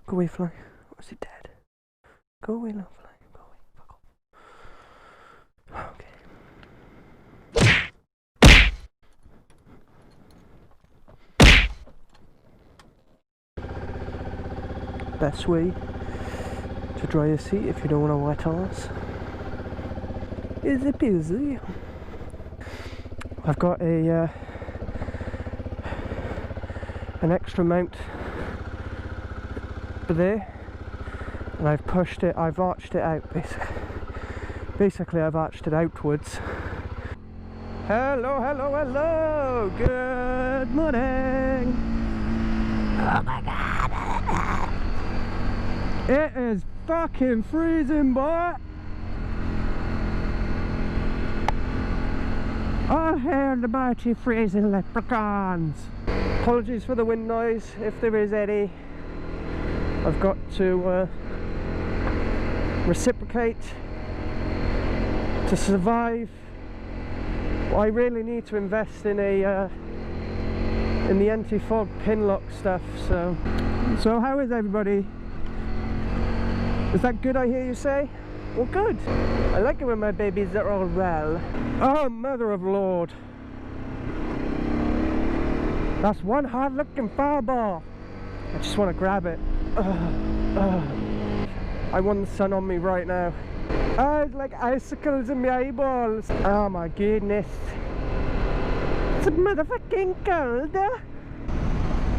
Go away, fly. Or is it dead? Go away, love, fly. Go away. Fuck off. Okay. Best way to dry your seat if you don't want a wet arse is a busy. I've got a an extra mount there, and I've pushed it, I've arched it out basically I've arched it outwards. Hello, hello, hello, good morning. Oh my god, it is fucking freezing, boy. All hail the mighty freezing leprechauns. Apologies for the wind noise, if there is any. I've got to reciprocate to survive. I really need to invest in a in the anti-fog pin lock stuff. So how is everybody? Is that good, I hear you say? Well, good. I like it when my babies are all well. Oh, mother of Lord. That's one hard looking fireball. I just want to grab it. I want the sun on me right now. Oh, it's like icicles in my eyeballs. Oh my goodness. It's motherfucking cold.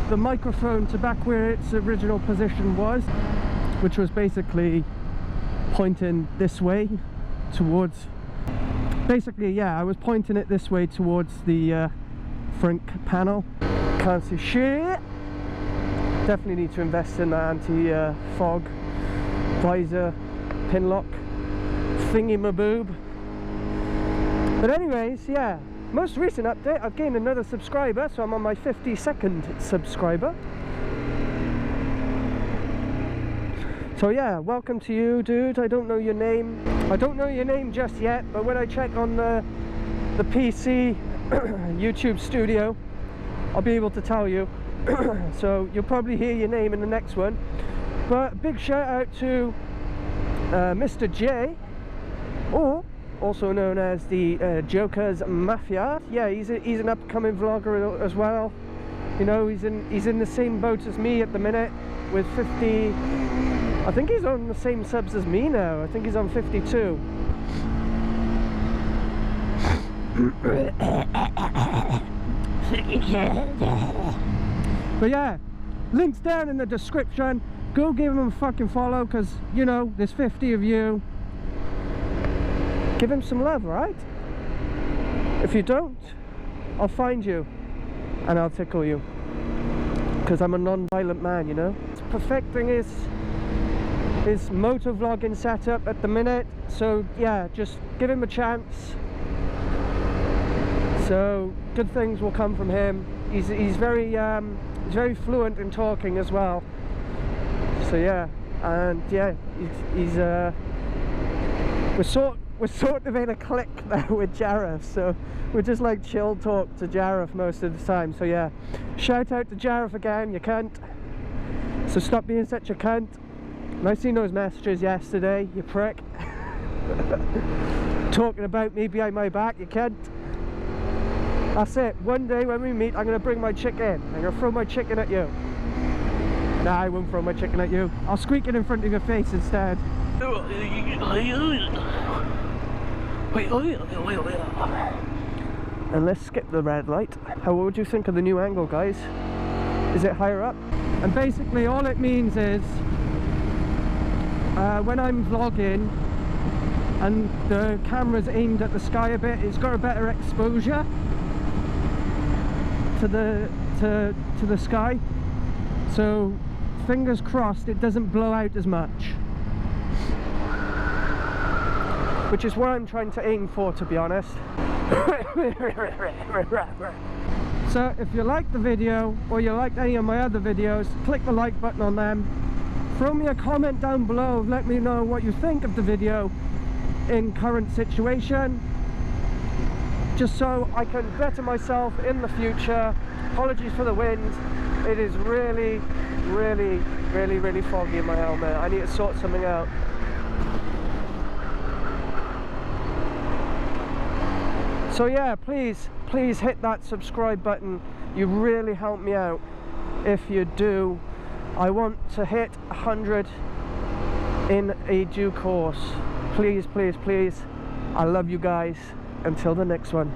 The microphone to back where its original position was, which was basically pointing this way towards, basically, yeah, I was pointing it this way towards the front panel. Can't see shit. Definitely need to invest in that anti-fog visor pin lock thingy maboob. But anyways, yeah, most recent update, I've gained another subscriber, so I'm on my 52nd subscriber. So yeah, welcome to you, dude. I don't know your name. I don't know your name just yet, but when I check on the PC YouTube studio, I'll be able to tell you. So you'll probably hear your name in the next one. But big shout out to Mr. J, or also known as the Joker's Mafia. Yeah, he's an upcoming vlogger as well. You know, he's in the same boat as me at the minute with 50. I think he's on the same subs as me now. I think he's on 52. But yeah, links down in the description. Go give him a fucking follow, because, you know, there's 50 of you. Give him some love, right? If you don't, I'll find you and I'll tickle you, because I'm a non-violent man, you know. He's perfecting his motovlogging setup at the minute, so yeah, just give him a chance. So good things will come from him. He's very fluent in talking as well. So yeah, and yeah, we're sort of in a clique now with Jareth, so we're just like chill talk to Jareth most of the time. So yeah, shout out to Jareth again, you cunt. So stop being such a cunt. And I seen those messages yesterday, you prick. Talking about me behind my back, you cunt. That's it. One day when we meet, I'm going to bring my chicken. I'm going to throw my chicken at you. Nah, I won't throw my chicken at you. I'll squeak it in front of your face instead. And let's skip the red light. What would you think of the new angle, guys? Is it higher up? And basically all it means is when I'm vlogging and the camera's aimed at the sky a bit, it's got a better exposure to the sky. So fingers crossed it doesn't blow out as much, which is what I'm trying to aim for, to be honest. So if you like the video, or you liked any of my other videos, click the like button on them. Throw me a comment down below, let me know what you think of the video in current situation. just so I can better myself in the future. Apologies for the wind. It is really foggy in my helmet. I need to sort something out. So yeah, please hit that subscribe button. You really help me out if you do. I want to hit 100 in a due course. Please, please, please. I love you guys. Until the next one.